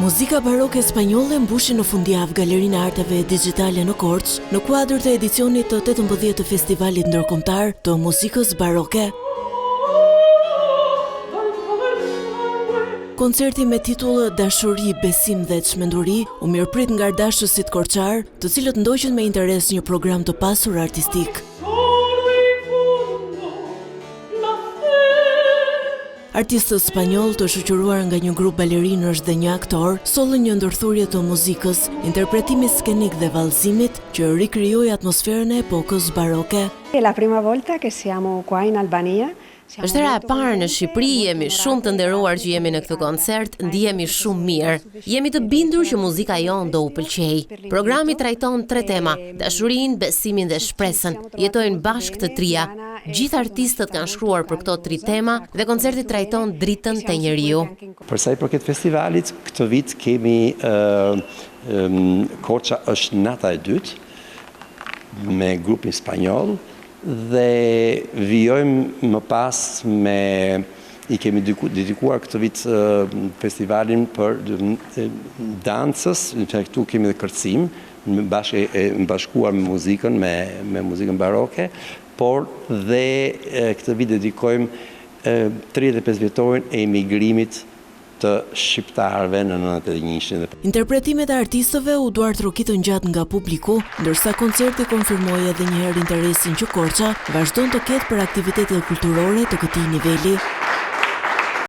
Muzika baroke spanjolle mbushi në fundjavë Galerinë e Arteve Digjitale në Korçë, në kuadër të edicionit të 18 të Festivalit Ndërkombëtar të Muzikës Baroke. Koncerti me titull Dashuri, Besim dhe Çmenduri u mirëprit nga dashësit korçar, të cilët ndoqën me interes një program të pasur artistik. Artistët spanjoll të shoqëruar nga një grup balerinësh dhe një aktor sollën një ndërthurje të muzikës, interpretimit skenik dhe vallëzimit që rikrijoi atmosferën e epokës baroke. La prima volta che siamo qua in Albania. Është hera e parë në Shqipëri, jemi shumë të nderuar që jemi në këtë koncert, ndihemi shumë mirë. Jemi të bindur që muzika jonë do u pëlqej. Programi trajton 3 tema: dashurinë, besimin dhe shpresën. Jetojnë bashkë të trija. Gjithë artistët kanë shkruar për këto 3 tema dhe koncerti trajton dritën te njeriu. Për sa i përket festivalit, këtë vit kemi Korça është nata e dytë me grupin spanjoll. Dhe vijojmë më pas i kemi dedikuar këtë vit festivalin për dancës, që këtu kemi dhe kërcim, bashkuar me muzikën, me muzikën baroke, por dhe këtë vit dedikojmë 35 vjetorin e emigrimit të shqiptarëve në 91-shin. Interpretimet e artistëve u duar trokitën gjatë nga publiku, ndërsa koncerti konfirmoi edhe një herë interesin që Korça vazhdon të ketë për aktivitetet kulturore të këtij niveli.